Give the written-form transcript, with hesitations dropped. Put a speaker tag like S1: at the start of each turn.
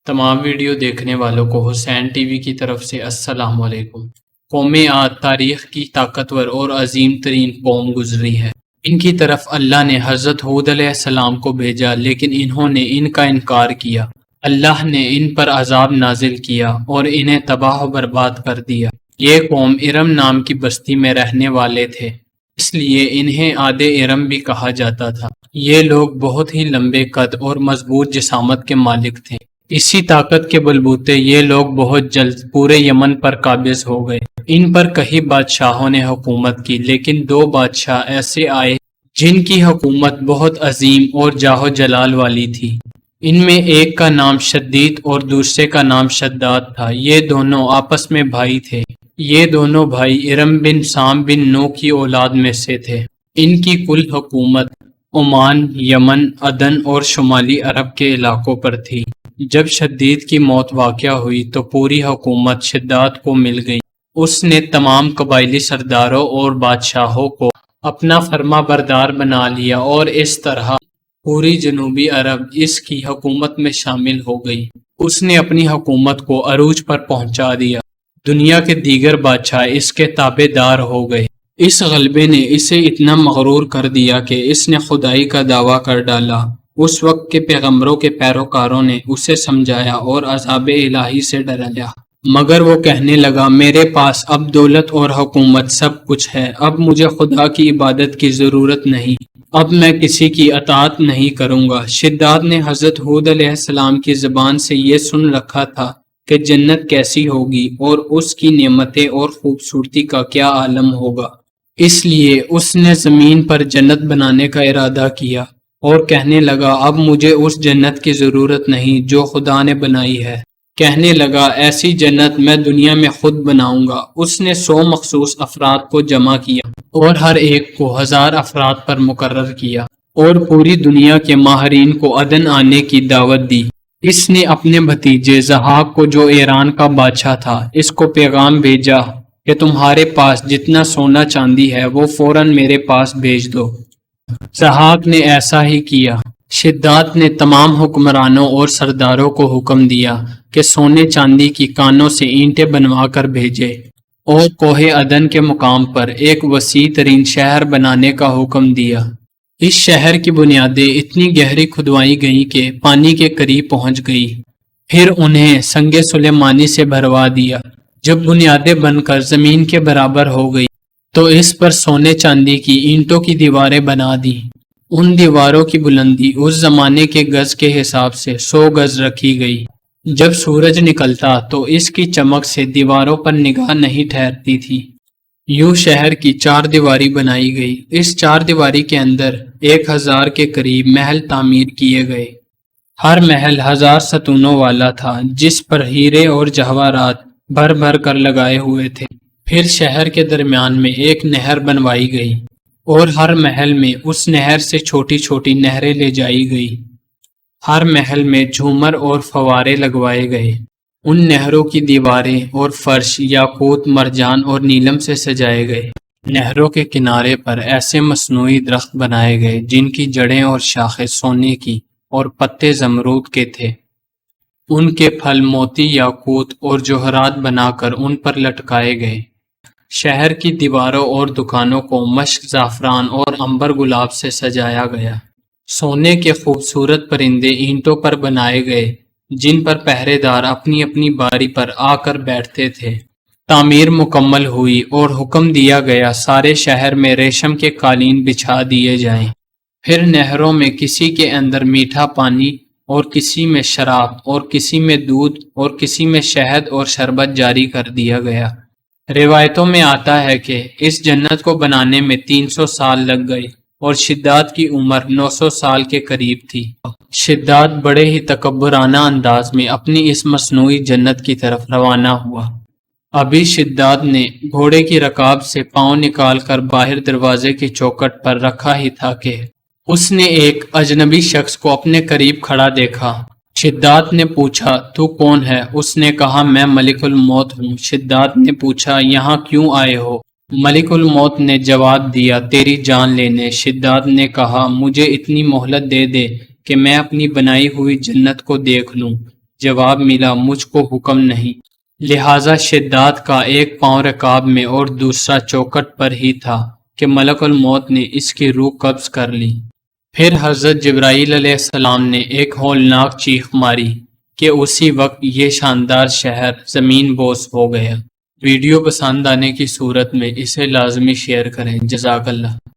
S1: تمام ویڈیو دیکھنے والوں کو حسین ٹی وی کی طرف سے السلام علیکم۔ قوم عاد تاریخ کی طاقتور اور عظیم ترین قوم گزری ہے۔ ان کی طرف اللہ نے حضرت ہود علیہ السلام کو بھیجا، لیکن انہوں نے ان کا انکار کیا۔ اللہ نے ان پر عذاب نازل کیا اور انہیں تباہ و برباد کر دیا۔ یہ قوم ارم نام کی بستی میں رہنے والے تھے، اس لیے انہیں عاد ارم بھی کہا جاتا تھا۔ یہ لوگ بہت ہی لمبے قد اور مضبوط جسامت کے مالک تھے۔ اسی طاقت کے بلبوتے یہ لوگ بہت جلد پورے یمن پر قابض ہو گئے۔ ان پر کئی بادشاہوں نے حکومت کی، لیکن 2 بادشاہ ایسے آئے جن کی حکومت بہت عظیم اور جاہ و جلال والی تھی۔ ان میں ایک کا نام شدید اور دوسرے کا نام شداد تھا۔ یہ دونوں آپس میں بھائی تھے۔ یہ دونوں بھائی ارم بن سام بن نو کی اولاد میں سے تھے۔ ان کی کل حکومت عمان، یمن، عدن اور شمالی عرب کے علاقوں پر تھی۔ جب شدید کی موت واقع ہوئی تو پوری حکومت شداد کو مل گئی۔ اس نے تمام قبائلی سرداروں اور بادشاہوں کو اپنا فرما بردار بنا لیا اور اس طرح پوری جنوبی عرب اس کی حکومت میں شامل ہو گئی۔ اس نے اپنی حکومت کو عروج پر پہنچا دیا۔ دنیا کے دیگر بادشاہ اس کے تابع دار ہو گئے۔ اس غلبے نے اسے اتنا مغرور کر دیا کہ اس نے خدائی کا دعویٰ کر ڈالا۔ اس وقت کے پیغمبروں کے پیروکاروں نے اسے سمجھایا اور عذاب الہی سے ڈرایا، مگر وہ کہنے لگا، میرے پاس اب دولت اور حکومت سب کچھ ہے، اب مجھے خدا کی عبادت کی ضرورت نہیں، اب میں کسی کی اطاعت نہیں کروں گا۔ شداد نے حضرت ہود علیہ السلام کی زبان سے یہ سن رکھا تھا کہ جنت کیسی ہوگی اور اس کی نعمتیں اور خوبصورتی کا کیا عالم ہوگا، اس لیے اس نے زمین پر جنت بنانے کا ارادہ کیا اور کہنے لگا، اب مجھے اس جنت کی ضرورت نہیں جو خدا نے بنائی ہے۔ کہنے لگا، ایسی جنت میں دنیا میں خود بناؤں گا۔ اس نے 100 مخصوص افراد کو جمع کیا اور ہر ایک کو 1000 افراد پر مقرر کیا اور پوری دنیا کے ماہرین کو عدن آنے کی دعوت دی۔ اس نے اپنے بھتیجے ضحاک کو، جو ایران کا بادشاہ تھا، اس کو پیغام بھیجا کہ تمہارے پاس جتنا سونا چاندی ہے وہ فوراً میرے پاس بھیج دو۔ ضحاک نے ایسا ہی کیا۔ شداد نے تمام حکمرانوں اور سرداروں کو حکم دیا کہ سونے چاندی کی کانوں سے اینٹیں بنوا کر بھیجے اور کوہ عدن کے مقام پر ایک وسیع ترین شہر بنانے کا حکم دیا۔ اس شہر کی بنیادیں اتنی گہری کھدوائی گئیں کہ پانی کے قریب پہنچ گئی، پھر انہیں سنگ سلیمانی سے بھروا دیا۔ جب بنیادیں بن کر زمین کے برابر ہو گئی تو اس پر سونے چاندی کی اینٹوں کی دیواریں بنا دی۔ ان دیواروں کی بلندی اس زمانے کے گز کے حساب سے 100 گز رکھی گئی۔ جب سورج نکلتا تو اس کی چمک سے دیواروں پر نگاہ نہیں ٹھہرتی تھی۔ یوں شہر کی 4 دیواری بنائی گئی۔ اس 4 دیواری کے اندر 1000 کے قریب محل تعمیر کیے گئے۔ ہر محل 1000 ستونوں والا تھا، جس پر ہیرے اور جواہرات بھر بھر کر لگائے ہوئے تھے۔ پھر شہر کے درمیان میں ایک نہر بنوائی گئی اور ہر محل میں اس نہر سے چھوٹی چھوٹی نہریں لے جائی گئی۔ ہر محل میں جھومر اور فوارے لگوائے گئے۔ ان نہروں کی دیواریں اور فرش یاقوت، مرجان اور نیلم سے سجائے گئے۔ نہروں کے کنارے پر ایسے مصنوعی درخت بنائے گئے جن کی جڑیں اور شاخیں سونے کی اور پتے زمرود کے تھے۔ ان کے پھل موتی، یاقوت اور جوہرات بنا کر ان پر لٹکائے گئے۔ شہر کی دیواروں اور دکانوں کو مشک، زعفران اور عنبر گلاب سے سجایا گیا۔ سونے کے خوبصورت پرندے اینٹوں پر بنائے گئے جن پر پہرے دار اپنی اپنی باری پر آ کر بیٹھتے تھے۔ تعمیر مکمل ہوئی اور حکم دیا گیا سارے شہر میں ریشم کے قالین بچھا دیے جائیں۔ پھر نہروں میں کسی کے اندر میٹھا پانی اور کسی میں شراب اور کسی میں دودھ اور کسی میں شہد اور شربت جاری کر دیا گیا۔ روایتوں میں آتا ہے کہ اس جنت کو بنانے میں 300 سال لگ گئے اور شداد کی عمر 900 سال کے قریب تھی۔ شداد بڑے ہی تکبرانہ انداز میں اپنی اس مصنوعی جنت کی طرف روانہ ہوا۔ ابھی شداد نے گھوڑے کی رکاب سے پاؤں نکال کر باہر دروازے کی چوکھٹ پر رکھا ہی تھا کہ اس نے ایک اجنبی شخص کو اپنے قریب کھڑا دیکھا۔ شداد نے پوچھا، تو کون ہے؟ اس نے کہا، میں ملک الموت ہوں۔ شداد نے پوچھا، یہاں کیوں آئے ہو؟ ملک الموت نے جواب دیا، تیری جان لینے۔ شداد نے کہا، مجھے اتنی مہلت دے دے کہ میں اپنی بنائی ہوئی جنت کو دیکھ لوں۔ جواب ملا مجھ کو حکم نہیں، لہذا شداد کا ایک پاؤں رکاب میں اور دوسرا چوکٹ پر ہی تھا کہ ملک الموت نے اس کی روح قبض کر لی۔ پھر حضرت جبرائیل علیہ السلام نے ایک ہولناک چیخ ماری کہ اسی وقت یہ شاندار شہر زمین بوس ہو گیا۔ ویڈیو پسند آنے کی صورت میں اسے لازمی شیئر کریں۔ جزاک اللہ۔